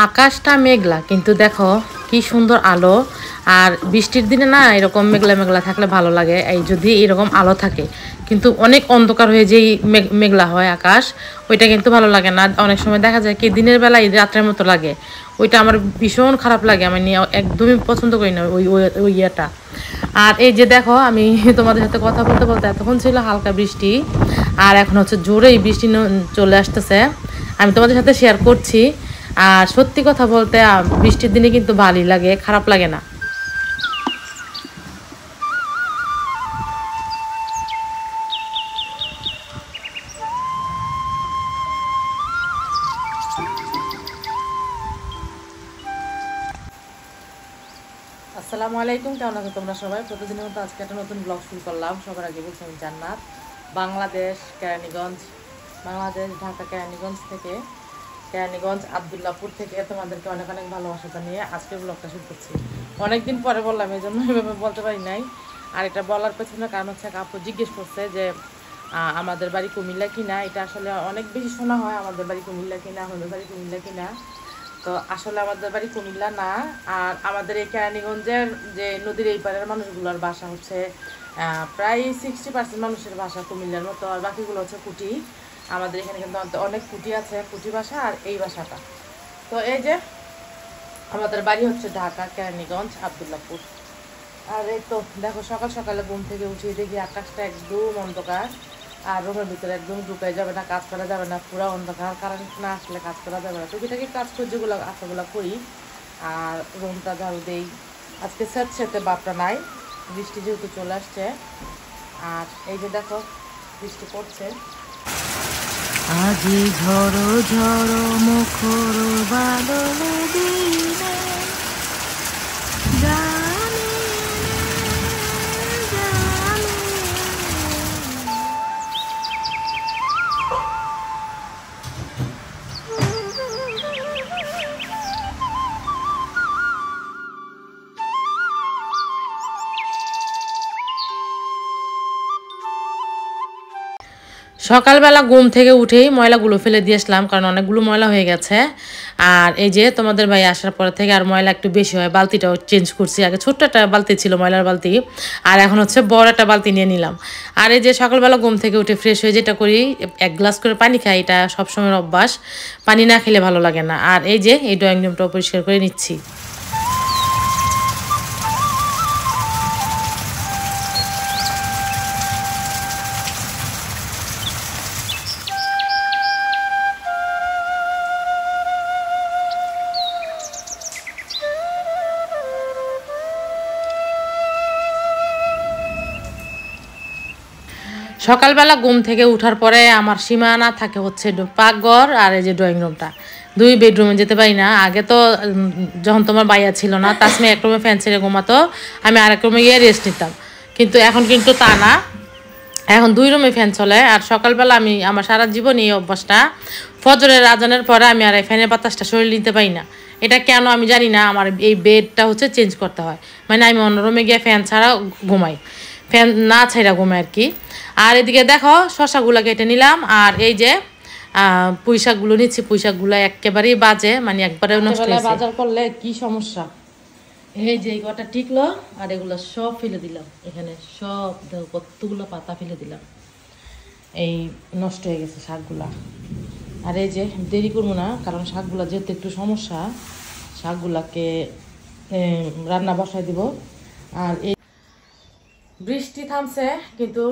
আকাশটা মেঘলা, কিন্তু দেখো কি সুন্দর আলো। আর বৃষ্টির দিনে না এরকম মেঘলা মেঘলা থাকলে ভালো লাগে, এই যদি এরকম আলো থাকে। কিন্তু অনেক অন্ধকার হয়ে যেই মেঘলা হয় আকাশ, ওইটা কিন্তু ভালো লাগে না। অনেক সময় দেখা যায় কি দিনের বেলায় রাত্রের মতো লাগে, ওইটা আমার ভীষণ খারাপ লাগে। আমি নিয়ে একদমই পছন্দ করি না ওই ওই ইয়েটা। আর এই যে দেখো আমি তোমাদের সাথে কথা বলতে বলতে এতক্ষণ ছিল হালকা বৃষ্টি, আর এখন হচ্ছে জোরেই বৃষ্টি চলে আসতেছে। আমি তোমাদের সাথে শেয়ার করছি। আর সত্যি কথা বলতে বৃষ্টির দিনে কিন্তু ভালোই লাগে, খারাপ লাগে না। আসসালামু আলাইকুম, কেমন আছো তোমরা সবাই? প্রতিদিনের মতো আজকে একটা নতুন ব্লগ শুরু করলাম। সবার আগে বলছি আমি জান্নাত, বাংলাদেশ কেরানীগঞ্জ, বাংলাদেশ ঢাকা কেরানীগঞ্জ থেকে, কেরানীগঞ্জ আবদুল্লাপুর থেকে তোমাদেরকে অনেক অনেক ভালোবাসা জানিয়ে আজকের ব্লগটা শুরু করছি। অনেকদিন পরে বললাম, এই জন্য এভাবে বলতে পারি নাই। আর এটা বলার পেছনে কারণ হচ্ছে আপু জিজ্ঞেস করছে যে আমাদের বাড়ি কুমিল্লা কিনা। এটা আসলে অনেক বেশি শোনা হয়, আমাদের বাড়ি কুমিল্লা কিনা, আমাদের বাড়ি কুমিল্লা কিনা। তো আসলে আমাদের বাড়ি কুমিল্লা না। আর আমাদের এই কেরানীগঞ্জের যে নদীর এই পারের মানুষগুলোর ভাষা হচ্ছে প্রায় 60% মানুষের ভাষা কুমিল্লার মতো, আর বাকিগুলো হচ্ছে কুটি। আমাদের এখানে কিন্তু অনেক কুটি আছে, কুটি ভাষা আর এই ভাষাটা। তো এই যে আমাদের বাড়ি হচ্ছে ঢাকা কেরানীগঞ্জ আবদুল্লাপুর। আর এই তো দেখো সকাল সকালে ঘুম থেকে উঠিয়ে দেখি আকাশটা একদম অন্ধকার, আর রুমের ভিতরে একদম ঢুকাই যাবে না, কাজ করা যাবে না, পুরো অন্ধকার। কারেন্ট না আসলে কাজ করা যাবে না। টুকিটাকি কাজ করে যেগুলো আসাগুলো করি, আর রুমটা ঝাড়ু দেই। আজকে সেতে বাপটা নাই, বৃষ্টি যেহেতু চলে আসছে। আর এই যে দেখো বৃষ্টি পড়ছে। আজি ঝড়ো ঝড়ো মুখর বাদলে দিনে সকালবেলা ঘুম থেকে উঠেই ময়লাগুলো ফেলে দিয়ে আসলাম, কারণ অনেকগুলো ময়লা হয়ে গেছে। আর এই যে তোমাদের ভাই আসার পর থেকে আর ময়লা একটু বেশি হয়, বালতিটাও চেঞ্জ করছি। আগে ছোট্ট একটা বালতি ছিল, ময়লার বালতি, আর এখন হচ্ছে বড় একটা বালতি নিয়ে নিলাম। আর এই যে সকালবেলা ঘুম থেকে উঠে ফ্রেশ হয়ে যেটা করি, 1 গ্লাস করে পানি খাই। এটা সবসময়ের অভ্যাস, পানি না খেলে ভালো লাগে না। আর এই যে এই ড্রয়িং রুমটাও পরিষ্কার করে নিচ্ছি। সকালবেলা ঘুম থেকে উঠার পরে আমার সীমানা থাকে হচ্ছে পাকঘর আর এই যে ড্রয়িং রুমটা। 2 বেডরুমে যেতে পারি না। আগে তো যখন তোমার বাইয়া ছিল না, তাসমি এক রুমে ফ্যান ছেড়ে ঘুমাতো, আমি আরেক রুমে গিয়ে রেস্ট নিতাম। কিন্তু এখন কিন্তু তা না, এখন 2 রুমে ফ্যান চলে। আর সকালবেলা আমি আমার সারা জীবন এই অভ্যাসটা, ফজরের আজানের পরে আমি আর এই ফ্যানের বাতাসটা শরীর নিতে পারি না। এটা কেন আমি জানি না, আমার এই বেডটা হচ্ছে চেঞ্জ করতে হয়। মানে আমি অন্য রুমে গিয়ে ফ্যান ছাড়া ঘুমাই, ফ্যান না ছাইরা ঘুমাই আর কি। আর এদিকে দেখো শশাগুলো কেটে নিলাম, আর এই যে পুঁই শাকগুলো নিচ্ছি। পুঁই শাকগুলো একেবারেই বাজে, মানে একবারে নষ্ট হয়েছে। বাজার করলে কি সমস্যা, এই যে এই কটা টিকলো, আর এগুলো সব ফেলে দিলাম। এখানে সব দেখো কতগুলো পাতা ফেলে দিলাম, এই নষ্ট হয়ে গেছে শাকগুলা। আর এই যে দেরি করবো না, কারণ শাকগুলা যেহেতু একটু সমস্যা, শাকগুলাকে রান্না বসাই দিব। আর এই বৃষ্টি থামছে, কিন্তু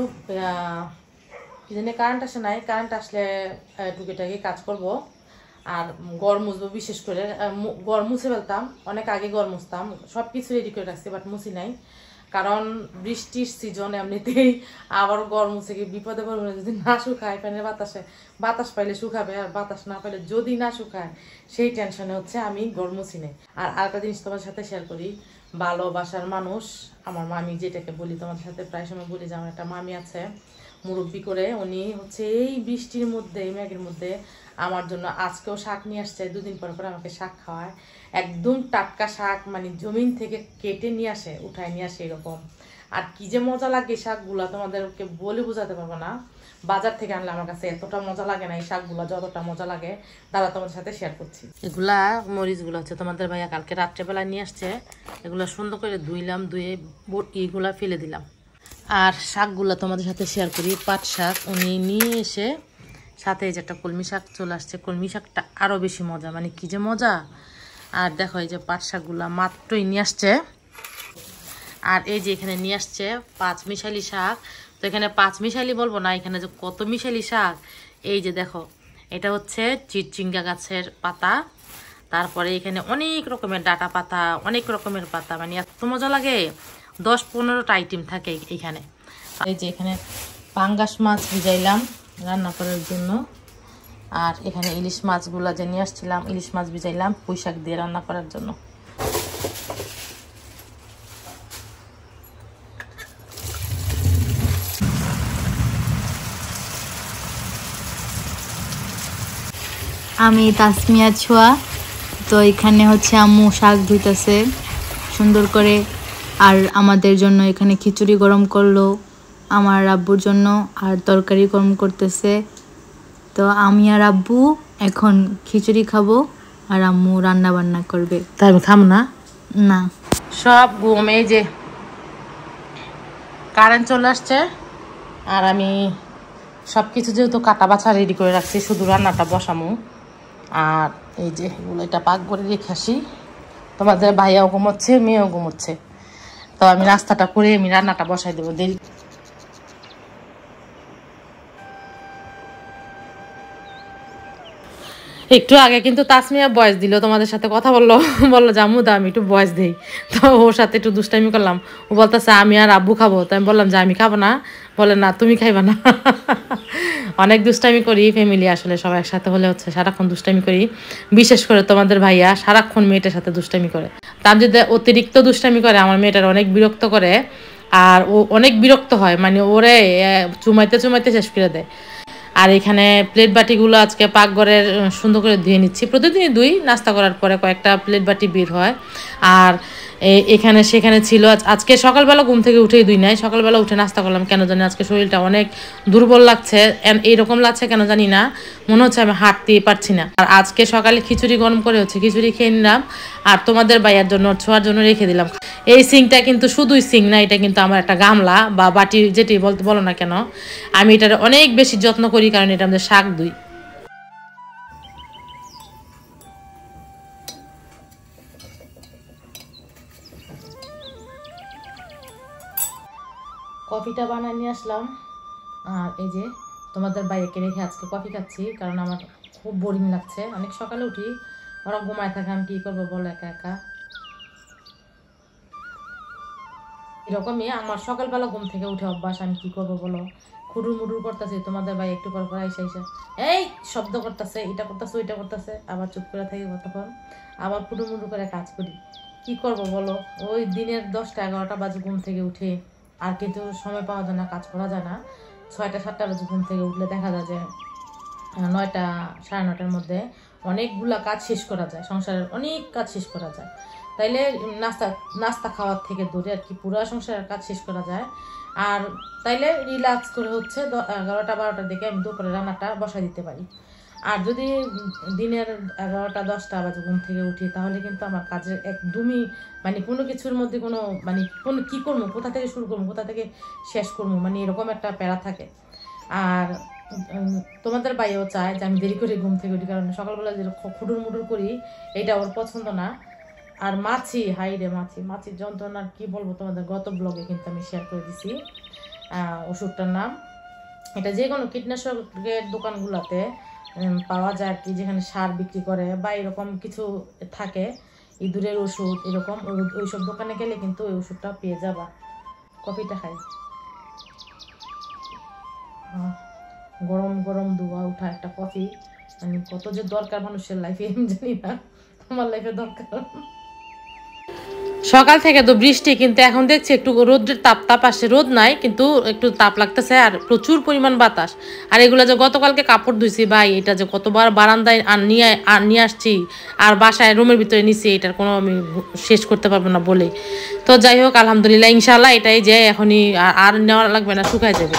কি জানি কারেন্ট আসে নাই। কারেন্ট আসলে টুকিটাকি কাজ করব। আর ঘর মুছবো, বিশেষ করে ঘর মুছে ফেলতাম, অনেক আগে ঘর মুছতাম, সব কিছু রেডি করে রাখছি, বাট মুছি নাই। কারণ বৃষ্টির সিজন এমনিতেই, আবার ঘর মুছে গিয়ে বিপদে পড়বে না যদি না শুকায়। ফ্যানের বাতাসে বাতাস পাইলে শুকাবে, আর বাতাস না পাইলে যদি না শুকায়, সেই টেনশনে হচ্ছে আমি ঘর মুছি নাই। আর আরেকটা জিনিস তোমার সাথে শেয়ার করি, ভালোবাসার মানুষ আমার মামি, যেটাকে বলি তোমাদের সাথে প্রায় সময় বলি যে আমার একটা মামি আছে মুরব্বি করে, উনি হচ্ছে এই বৃষ্টির মধ্যে, এই মেঘের মধ্যে আমার জন্য আজকেও শাক নিয়ে আসছে। 2 দিন পর পর আমাকে শাক খাওয়ায়, একদম টাটকা শাক, মানে জমিন থেকে কেটে নিয়ে আসে, উঠায় নিয়ে আসে এরকম। আর কি যে মজা লাগে শাকগুলা তোমাদেরকে বলে বোঝাতে পারবো না। বাজার থেকে আনলে আমার কাছে এতটা মজা লাগে না, এই শাকগুলা যতটা মজা লাগে দাদা তোমাদের সাথে শেয়ার করছি। এগুলা মরিচগুলো হচ্ছে তোমাদের ভাইয়া কালকে রাত্রেবেলা নিয়ে আসছে, এগুলো সুন্দর করে ধুইলাম, ধুয়ে এইগুলা ফেলে দিলাম। আর শাকগুলা তোমাদের সাথে শেয়ার করি। পাট শাক উনি নিয়ে এসে সাথে এই যে একটা কলমি শাক চলে আসছে, কলমি শাকটা আরও বেশি মজা, মানে কি যে মজা। আর দেখো এই যে পাট শাকগুলা মাত্রই নিয়ে আসছে। আর এই যে এখানে নিয়ে আসছে 5 মিশালি শাক। তো এখানে 5 মিশালি বলবো না, এখানে যে কত মিশালি শাক। এই যে দেখো এটা হচ্ছে চিচিঙ্গা গাছের পাতা, তারপরে এখানে অনেক রকমের ডাটা পাতা, অনেক রকমের পাতা, মানে এত মজা লাগে। 10-15টা আইটেম থাকে এইখানে। এই যে এখানে পাঙ্গাস মাছ ভিজাইলাম রান্না করার জন্য। আর এখানে ইলিশ মাছগুলো যে নিয়ে আসছিলাম, ইলিশ মাছ ভিজাইলাম পুঁই শাক দিয়ে রান্না করার জন্য। আমি তাসমিয়া ছোঁয়া। তো এখানে হচ্ছে আম্মু শাক ধুইতেছে সুন্দর করে, আর আমাদের জন্য এখানে খিচুড়ি গরম করলো, আমার আব্বুর জন্য আর তরকারি গরম করতেছে। তো আমি আর আব্বু এখন খিচুড়ি খাবো আর আম্মু রান্না বান্না করবে। তাই আমি খাম না, না সব ঘুমে যে কারেন্ট চলে আসছে। আর আমি সব কিছু যেহেতু কাটা বাছা রেডি করে রাখছি, শুধু রান্নাটা বসামো। আর এই যে এগুলো এটা পাক করে রেখে আসি। তোমাদের ভাইয়াও ঘুমোচ্ছে, মেয়েও ঘুমোচ্ছে। তো আমি নাস্তাটা করে আমি রান্নাটা বসাই দেবো দেরি। একটু আগে কিন্তু তাসমিয়া ভয়েস দিল, তোমাদের সাথে কথা বললো, বললো জামু দা আমি একটু ভয়েস দিই। তো ওর সাথে একটু দুষ্টামি করলাম। ও বলতেছে আমি আর আব্বু খাবো, তো আমি বললাম যে আমি খাবো না। বলে না তুমি খাইবা না। অনেক দুষ্টামি করি ফ্যামিলি, আসলে সবাই একসাথে হলে হচ্ছে সারাক্ষণ দুষ্টামি করি। বিশেষ করে তোমাদের ভাইয়া সারাক্ষণ মেয়েটার সাথে দুষ্টামি করে। তার যদি অতিরিক্ত দুষ্টামি করে আমার মেয়েটার অনেক বিরক্ত করে। আর ও অনেক বিরক্ত হয়, মানে ওরে চুমাইতে চুমাইতে শেষ করে দেয়। আর এখানে প্লেট বাটিগুলো আজকে পাকঘরের সুন্দর করে ধুয়ে নিচ্ছি। প্রতিদিনই ধুই, নাস্তা করার পরে কয়েকটা প্লেট বাটি বের হয়। আর এখানে সেখানে ছিল। আজকে সকালবেলা ঘুম থেকে উঠেই ধুই নাই, সকালবেলা উঠে নাস্তা করলাম। কেন জানি আজকে শরীরটা অনেক দুর্বল লাগছে, এইরকম লাগছে কেন জানি না, মনে হচ্ছে আমি হাঁটতেই পারছি না। আর আজকে সকালে খিচুড়ি গরম করে হচ্ছে খিচুড়ি খেয়ে নিলাম। আর তোমাদের ভাইয়ার জন্য ছোঁয়ার জন্য রেখে দিলাম। এই সিংটা কিন্তু শুধুই সিং না, এটা কিন্তু আমার একটা গামলা বা বাটি যেটি বলতে বলো না কেন। আমি এটার অনেক বেশি যত্ন করি, কারণ এটা আমাদের শাক ধুই। কফিটা বানিয়ে নিয়ে আসলাম। আর এই যে তোমাদের বাইকে রেখে আজকে কফি খাচ্ছি, কারণ আমার খুব বোরিং লাগছে। অনেক সকালে উঠি, ওরা ঘুমায় থাকে, আমি কী করবো বলো একা একা। এরকমই আমার সকালবেলা ঘুম থেকে উঠে অভ্যাস, আমি কি করবো বলো। খুডুর মুডুর করতেছে, তোমাদের ভাই একটু পর আইসা আইসা এই শব্দ করতেছে, এটা করতেছে ওইটা করতেছে, আবার চুপ করে থাকি কতক্ষণ, আবার খুডুর মুডুর করে কাজ করি। কি করব বলো, ওই দিনের 10টা-11টা বাজে ঘুম থেকে উঠে আর কিন্তু সময় পাওয়া যায় না, কাজ করা যায় না। 6টা-7টা বাজে ঘুম থেকে উঠলে দেখা যায় যে 9টা, 9:30টার মধ্যে অনেকগুলা কাজ শেষ করা যায়, সংসারের অনেক কাজ শেষ করা যায়। তাইলে নাস্তা খাওয়ার থেকে দূরে আর কি পুরো সংসারের কাজ শেষ করা যায়। আর তাইলে রিল্যাক্স করে হচ্ছে 11টা-12টার দিকে আমি দুপুরে রান্নাটা বসাই দিতে পারি। আর যদি দিনের 11টা-10টা বাজে ঘুম থেকে উঠি, তাহলে কিন্তু আমার কাজের একদমই মানে কোনো কিছুর মধ্যে কোনো মানে কোনো কী করবো, কোথা থেকে শুরু করবো, কোথা থেকে শেষ করবো, মানে এরকম একটা প্যারা থাকে। আর তোমাদের ভাইও চায় যে আমি দেরি করে ঘুম থেকে উঠি, কারণ সকালবেলা যে খুডুর মুডুর করি এটা ওর পছন্দ না। আর মাছি, হাই রে মাছির যন্ত্রণার কি বলবো তোমাদের, গত ব্লগে কিন্তু আমি শেয়ার করে দিছি ওষুধটার নাম। এটা যে কোনো কীটনাশকের দোকানগুলোতে পাওয়া যায় আর কি, যেখানে সার বিক্রি করে বা এরকম কিছু থাকে, ইঁদুরের ওষুধ এরকম, ওইসব দোকানে গেলে কিন্তু ওই ওষুধটা পেয়ে যাবা। কফিটা খাই, গরম গরম ধোয়া উঠা একটা কফি, মানে কত যে দরকার মানুষের লাইফে আমি জানি না, আমার লাইফে দরকার। সকাল থেকে তো বৃষ্টি, কিন্তু এখন দেখছি একটু রোদের তাপ আসে, রোদ নাই কিন্তু একটু তাপ লাগতেছে আর প্রচুর পরিমাণ বাতাস। আর এগুলো যে গতকালকে কাপড় ধুইছি ভাই, এটা যে কতবার বারান্দায় নিয়ে আসছি আর বাসায় রুমের ভিতরে নিছি, এটার কোনো আমি শেষ করতে পারবো না বলে। তো যাই হোক আলহামদুলিল্লাহ, ইনশাল্লাহ এটাই যে এখনই আর নেওয়া লাগবে না, শুকায় যাবে।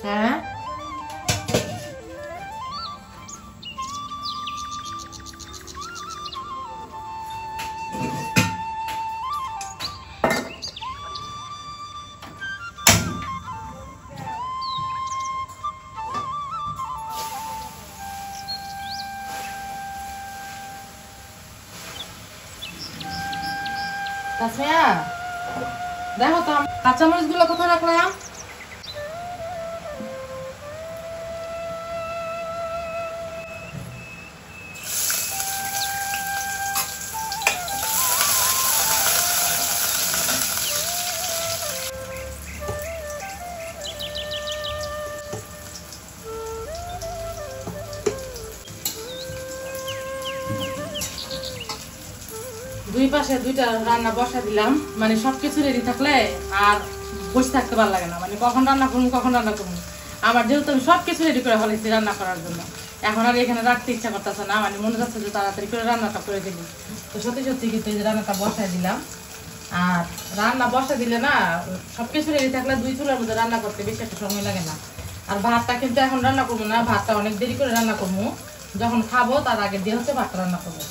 হ্যাঁ তাসমিয়া, দেখো তো কাঁচামরিচ গুলো কোথায় রাখলাম। দুই পাশে দুইটা রান্না বসা দিলাম, মানে সবকিছু রেডি থাকলে আর বসে থাকতে ভালো লাগে না, মানে কখন রান্না করবো কখন রান্না করবো। আমার যেহেতু আমি সবকিছু রেডি করে ফেলেছি রান্না করার জন্য, এখন আর এখানে রাখতে ইচ্ছা করতেছে না, মানে মনে যাচ্ছে যে তাড়াতাড়ি করে রান্নাটা করে দেবো। তো সত্যি সত্যি কিন্তু এই যে রান্নাটা বসাই দিলাম। আর রান্না বসা দিলে না সবকিছু রেডি থাকলে দুই চুলার মধ্যে রান্না করতে বেশি একটা সময় লাগে না। আর ভাতটা কিন্তু এখন রান্না করবো না, ভাতটা অনেক দেরি করে রান্না করবো, যখন খাবো তার আগে দিয়ে হচ্ছে ভাতটা রান্না করবো।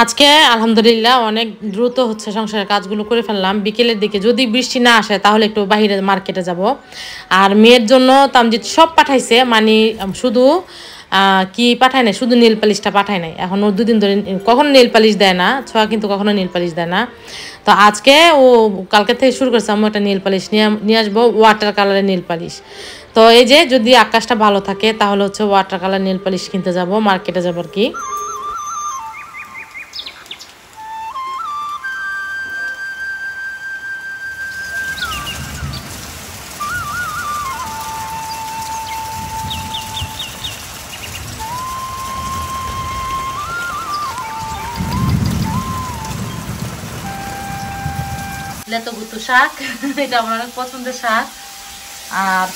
আজকে আলহামদুলিল্লাহ অনেক দ্রুত হচ্ছে সংসারের কাজগুলো করে ফেললাম। বিকেলের দিকে যদি বৃষ্টি না আসে তাহলে একটু বাইরে মার্কেটে যাব। আর মেয়ের জন্য তামজিৎ সব পাঠাইছে, মানে শুধু কি পাঠায় নাই, শুধু নীল পালিশটা পাঠায় নাই। এখন ও দুদিন ধরে কখনো নীল পালিশ দেয় না, ছোঁয়া কিন্তু কখনো নীল পালিশ দেয় না। তো আজকে ও কালকে থেকে শুরু করছে, আমি একটা নীল পালিশ নিয়ে আসবো, ওয়াটার কালারের নীল পালিশ। তো এই যে যদি আকাশটা ভালো থাকে তাহলে হচ্ছে ওয়াটার কালার নীল পালিশ কিনতে যাব, মার্কেটে যাবো আর কি। লেতগুতু শাক, এটা আমার অনেক পছন্দের শাক। আর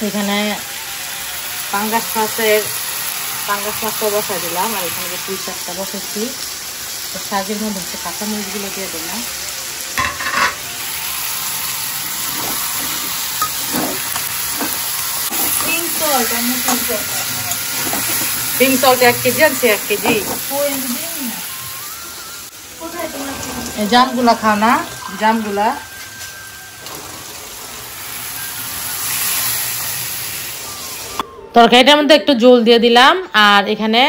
এখানে পাঙ্গাস মাছটা বসাই দিলাম, আর এখানে যে পুঁই শাকটা বসেছি, তো শাকের মধ্যে হচ্ছে কাঁচামরিচগুলো দিয়ে দিলাম। পিঙ্ক সল্ট 1 কেজি আনছি, 1 কেজি। জামগুলা খাও না, জামগুলা। তরকারিটার মধ্যে একটু জল দিয়ে দিলাম। আর এখানে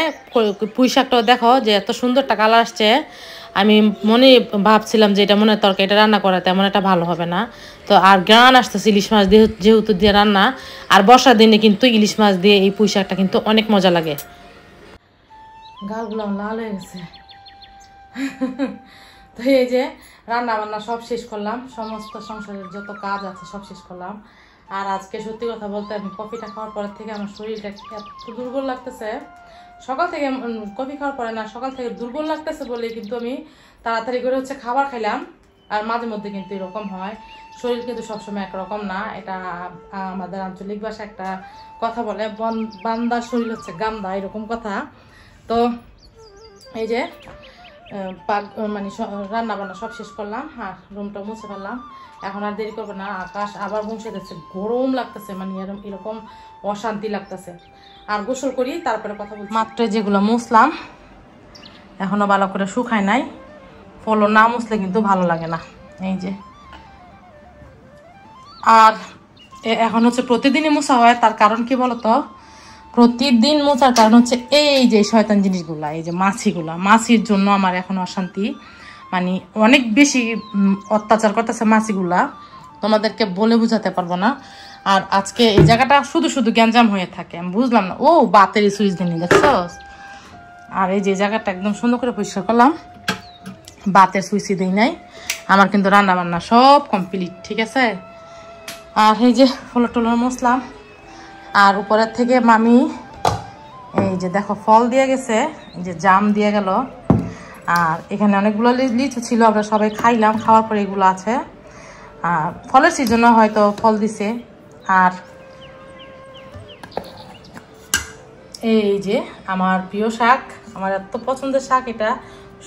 পুঁই শাকটাও দেখো যে এত সুন্দর একটা কালার আসছে। আমি মনে ভাবছিলাম যে এটা মনে হয় তরকারিটা রান্না করা তেমন একটা ভালো হবে না। তো আর গ্রান আসতেছে ইলিশ মাছ দিয়ে, যেহেতু দিয়ে রান্না, আর বর্ষার দিনে কিন্তু ইলিশ মাছ দিয়ে এই পুঁই শাকটা কিন্তু অনেক মজা লাগে। গালগুলো লাল হয়ে গেছে। তো এই যে রান্না বান্না সব শেষ করলাম, সমস্ত সংসারের যত কাজ আছে সব শেষ করলাম। আর আজকে সত্যি কথা বলতে আমি কফিটা খাওয়ার পর থেকে আমার শরীরটা এত দুর্বল লাগতেছে। সকাল থেকে কফি খাওয়ার পরে না, সকাল থেকে দুর্বল লাগতেছে বলে কিন্তু আমি তাড়াতাড়ি করে হচ্ছে খাবার খাইলাম। আর মাঝে মধ্যে কিন্তু এরকম হয়, শরীর কিন্তু সবসময় একরকম না। এটা আমাদের আঞ্চলিক ভাষা একটা কথা বলে, বান্দার শরীর হচ্ছে গান্দা, এরকম কথা। তো এই যে মানে রান্না বান্না সব শেষ করলাম, আর রুমটা মুছে ফেললাম। এখন আর দেরি করবো না, আকাশ আবার বসে যাচ্ছে, গরম লাগতেছে, মানে এরকম অশান্তি লাগতেছে। আর গোসল করি তারপরে কথা বলছি। মাত্র যেগুলো মুছলাম এখনো ভালো করে শুকায় নাই, ফলো না মুছলে কিন্তু ভালো লাগে না। এই যে আর এখন হচ্ছে প্রতিদিনই মোছা হয়, তার কারণ কি বলতো, প্রতিদিন মোছার কারণ হচ্ছে এই যে শয়তান জিনিসগুলা, এই যে মাছির জন্য আমার এখন অশান্তি, মানে অনেক বেশি অত্যাচার করতেছে মাছিগুলা। তোমাদেরকে বলে বুঝাতে পারবো না। আর আজকে এই জায়গাটা শুধু শুধু গ্যাঞ্জাম হয়ে থাকে, আমি বুঝলাম না। ও বাতের সুইচ দিনি দেখছো। আর এই যে জায়গাটা একদম সুন্দর করে পরিষ্কার করলাম, বাতের সুইচই দিই নাই। আমার কিন্তু রান্না বান্না সব কমপ্লিট, ঠিক আছে। আর এই যে ফলর টলর মশলা, আর উপরের থেকে মামি এই যে দেখো ফল দিয়ে গেছে, এই যে জাম দিয়ে গেল। আর এখানে অনেকগুলো লিচু ছিল, আমরা সবাই খাইলাম, খাওয়ার পরে এগুলো আছে। আর ফলের সিজনে হয়তো ফল দিছে। আর এই যে আমার প্রিয় শাক, আমার এত পছন্দের শাক, এটা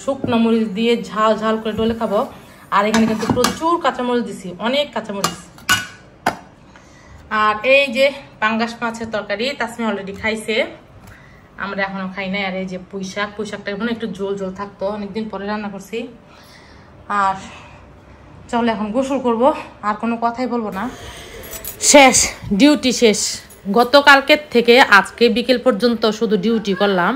শুকনো মরিচ দিয়ে ঝাল ঝাল করে ডলে খাবো। আর এখানে কিন্তু প্রচুর কাঁচামরিচ দিছি, অনেক কাঁচামরিচ। আর এই যে পাঙ্গাস মাছের তরকারি, তাসমি অলরেডি খাইছে, আমরা এখনো খাই নাই। আর এই যে পুঁই শাকটা এখন একটু ঝোল ঝোল থাকতো, অনেকদিন পরে রান্না করছি। আর চলো এখন গোসল করব, আর কোনো কথাই বলবো না। শেষ, ডিউটি শেষ। গতকালকের থেকে আজকে বিকেল পর্যন্ত শুধু ডিউটি করলাম।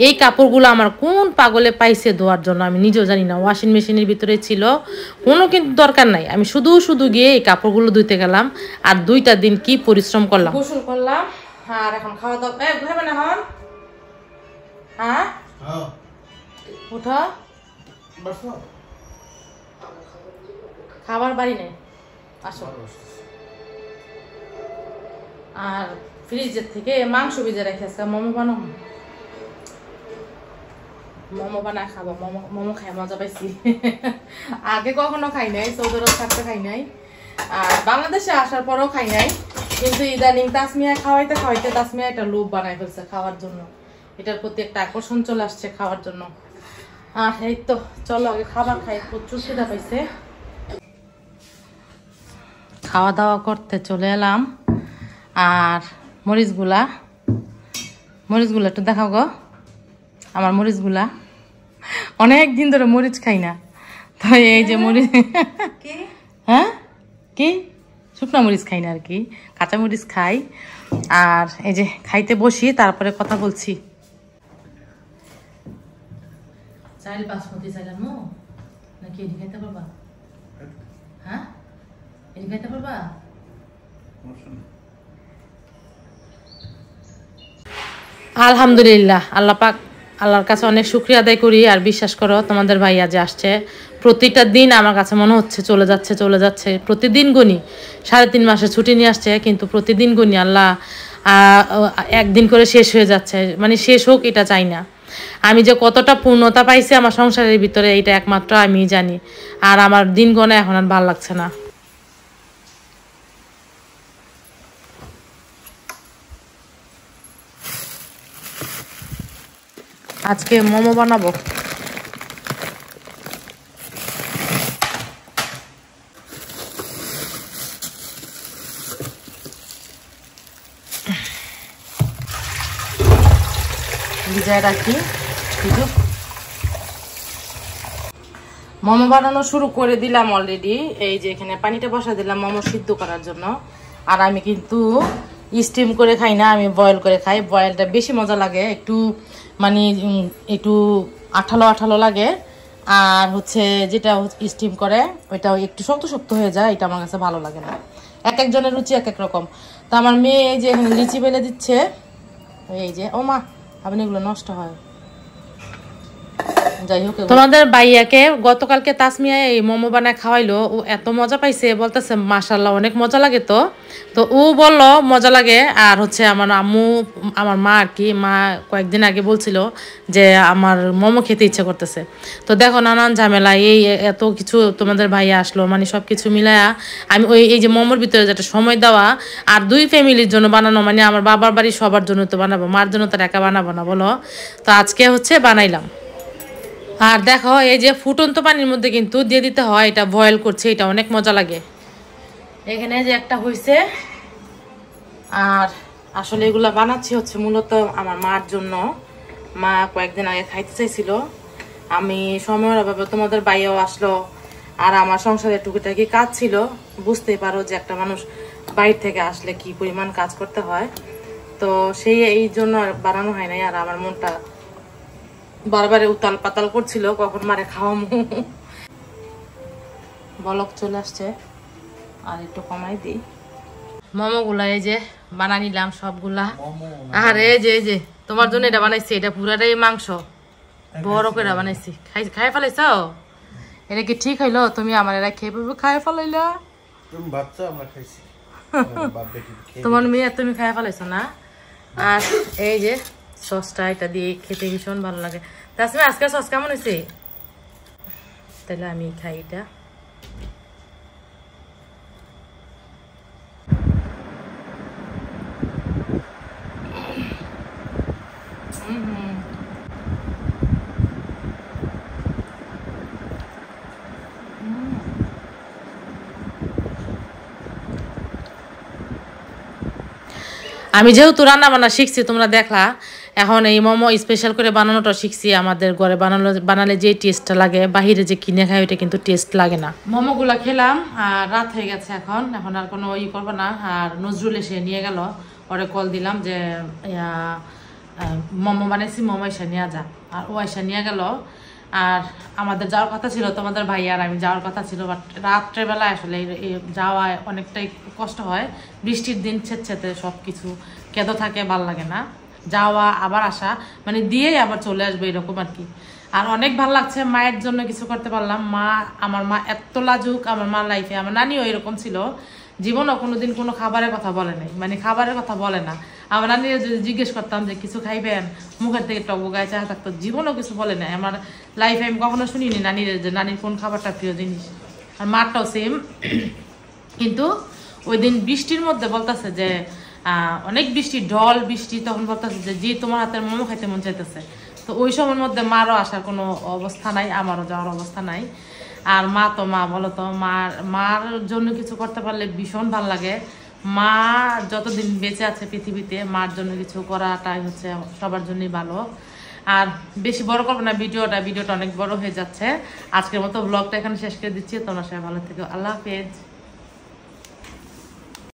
এই কাপড়গুলো আমার কোন পাগলে পাইছে ধোয়ার জন্য আমি নিজেও জানি না, ওয়াশিং মেশিনের ভিতরে ছিল, কোনো কিন্তু দরকার নাই। আমি শুধু শুধু গিয়ে এই কাপড়গুলো ধুইতে গেলাম। আর 2টা দিন কি পরিশ্রম করলাম। গোসল করলাম আর এখন খাওয়া দাওয়া ঘুরে না হন। হ্যাঁ উঠো, খাবার বাড়ি নেই, আসো। আর ফ্রিজের থেকে মাংস ভিজে রেখেছে, মোমো বানাবো, মোমো বানায় খাবো। মোমো খাই মজা পাইছি, আগে কখনো খাই নাই, সৌদি আরব থাকতে খাই নাই, আর বাংলাদেশে আসার পরেও খাই নাই। কিন্তু ইদানিং তাসমিয়া খাওয়াইতে খাওয়াইতে তাসমিয়া একটা লোভ বানাই ফেলছে খাওয়ার জন্য, এটার প্রতি একটা আকর্ষণ চলে আসছে খাওয়ার জন্য। আর এই তো চলো আগে খাবার খাই, প্রচুর খিদা পাইছে। খাওয়া দাওয়া করতে চলে এলাম। আর মরিচগুলা একটু দেখাও গো, আমার মরিচগুলা, অনেক দিন ধরে মরিচ খাই না, তো এই যে মরিচ, হ্যাঁ কি শুকনো মরিচ খাই না আর কি, কাঁচা মরিচ খাই। আর এই যে খাইতে বসি, তারপরে কথা বলছি। চাইল বাসমতি চাইল আনো নাকি এটি খাইতে পারবা? হ্যাঁ এটি খাইতে পারবা? আলহামদুলিল্লাহ, আল্লাহ পাক, আল্লাহর কাছে অনেক শুকরিয়া আদায় করি। আর বিশ্বাস করো তোমাদের ভাইয়া যে আসছে, প্রতিটা দিন আমার কাছে মনে হচ্ছে চলে যাচ্ছে। প্রতিদিন গুনি, 3.5 মাসের ছুটি নিয়ে আসছে, কিন্তু প্রতিদিন গুনি আল্লাহ একদিন করে শেষ হয়ে যাচ্ছে, মানে শেষ হোক এটা চাই না। আমি যে কতটা পূর্ণতা পাইছি আমার সংসারের ভিতরে, এটা একমাত্র আমি জানি। আর আমার দিন গণে এখন আর ভালো লাগছে না। আজকে মোমো বানাবো। ভিজায় রাখি কিছু। মোমো বানানো শুরু করে দিলাম অলরেডি। এই যে এখানে পানিটা বসা দিলাম মোমো সিদ্ধ করার জন্য। আর আমি কিন্তু স্টিম করে খাই না, আমি বয়েল করে খাই। বয়েলটা বেশি মজা লাগে, একটু মানে একটু আঠালো লাগে। আর হচ্ছে যেটা স্টিম করে ওইটা একটু শক্ত হয়ে যায়, এটা আমার কাছে ভালো লাগে না। এক একজনের রুচি এক এক রকম। তো আমার মেয়ে এই যে এখানে লিচি বেলে দিচ্ছে, এই যে ও মা আপনি এগুলো নষ্ট হয়। যাই হোক, তোমাদের ভাইয়াকে গতকালকে তাসমিয়া এই মোমো বানায় খাওয়াইলো, ও এত মজা পাইছে, বলতেছে মাশাআল্লাহ অনেক মজা লাগে। তো ও বললো মজা লাগে। আর হচ্ছে আমার আম্মু, আমার মা আর কি, মা কয়েকদিন আগে বলছিল যে আমার মোমো খেতে ইচ্ছে করতেছে। তো দেখো নানান ঝামেলা, এই এত কিছু তোমাদের ভাইয়া আসলো, মানে সব কিছু মিলায়া আমি এই যে মোমোর ভিতরে যেটা সময় দেওয়া, আর 2 ফ্যামিলির জন্য বানানো, মানে আমার বাবার বাড়ি সবার জন্য তো বানাবো, মার জন্য তো একা বানাবো না বলো। তো আজকে হচ্ছে বানাইলাম। আর দেখো এই যে ফুটন্ত পানির মধ্যে কিন্তু দিয়ে দিতে হয়, এটা বয়েল করছে, এটা অনেক মজা লাগে। এখানে যে একটা হইছে। আর আসলে এগুলা বানাচ্ছি হচ্ছে মূলত আমার মার জন্য। মা কয়েকদিন আগে খাইতে চাইছিল, আমি সময়ের অভাবে, তোমাদের বাইরেও আসলো, আর আমার সংসারে টুকিটাকি কাজ ছিল। বুঝতেই পারো যে একটা মানুষ বাইরে থেকে আসলে কি পরিমাণ কাজ করতে হয়। তো সেই এই জন্য আর বানানো হয় নাই। আর আমার মনটা বারবারে উতাল পাতাল করছিল কখন মারে খাওয়ামু। বলক চলে আসছে, আর একটু কমাই দিই। মোমোগুলা এই যে বানা নিলাম সবগুলা। আর এই যে তোমার জন্য এটা বানাইছি, এটা পুরাটাই মাংস বড় করে বানাইছি। খাই ফেলাইছ? এটা কি ঠিক হইলো? তুমি আমার এরা খেয়ে খাই ফেলাইলা? তোমার মেয়ে তুমি খাই ফেলাইছো না? আর এই যে সসটা, এটা দিয়ে খেতে ভীষণ ভালো লাগে। তাছাড়া আজকে সস কেমন হয়েছে? তাহলে আমি খাই এটা। আমি যেহেতু রান্না বান্না শিখছি, তোমরা দেখলা, এখন এই মোমো স্পেশাল করে বানানোটা শিখছি। আমাদের ঘরে বানালে যে টেস্টটা লাগে, বাহিরে যে কিনে খাই ওইটা কিন্তু টেস্ট লাগে না। মোমোগুলা খেলাম আর রাত হয়ে গেছে, এখন আর কোনো করবো না। আর নজরুল এসে নিয়ে গেল, ওরে কল দিলাম যে মোমো বানাইছি, মোমো এসে নিয়ে যা। আর ও এসে নিয়ে গেল। আর আমাদের যাওয়ার কথা ছিল, তোমাদের ভাই আর আমি যাওয়ার কথা ছিল, বাট রাত্রেবেলা আসলে যাওয়ায় অনেকটাই কষ্ট হয়। বৃষ্টির দিন ছেঁচেতে সব কিছু কেঁদো থাকে, ভাল লাগে না। যাওয়া আবার আসা মানে দিয়েই আবার চলে আসবে এরকম আর কি। আর অনেক ভালো লাগছে, মায়ের জন্য কিছু করতে পারলাম। আমার মা এত লাজুক, আমার মা লাইফে, আমার নানিও এরকম ছিল, জীবনও কোনোদিন কোনো খাবারের কথা বলে নাই, মানে খাবারের কথা বলে না। আমার নানি যদি জিজ্ঞেস করতাম যে কিছু খাইবেন, মুখের থেকে টক গায়ে চা থাকতো, জীবনও কিছু বলে নাই। আমার লাইফে আমি কখনো শুনিনি নানির যে নানির কোন খাবারটা প্রিয় জিনিস। আর মারটাও সেম। কিন্তু ওই দিন বৃষ্টির মধ্যে বলতেছে যে অনেক বৃষ্টি, ঢল বৃষ্টি, তখন বলতেছে যে তোমার হাতের মোমো খাইতে মন চাইতেছে। তো ওই সময়ের মধ্যে মারও আসার কোনো অবস্থা নাই, আমারও যাওয়ার অবস্থা নাই। আর মা তো মা, বলো তো, মার জন্য কিছু করতে পারলে ভীষণ ভালো লাগে। মা যতদিন বেঁচে আছে পৃথিবীতে, মার জন্য কিছু করাটাই হচ্ছে সবার জন্যই ভালো। আর বেশি বড় করবো না ভিডিওটা অনেক বড় হয়ে যাচ্ছে। আজকের মতো ব্লগটা এখানে শেষ করে দিচ্ছি। তোমরা সবাই ভালো থেকো। আল্লাহ হাফেজ।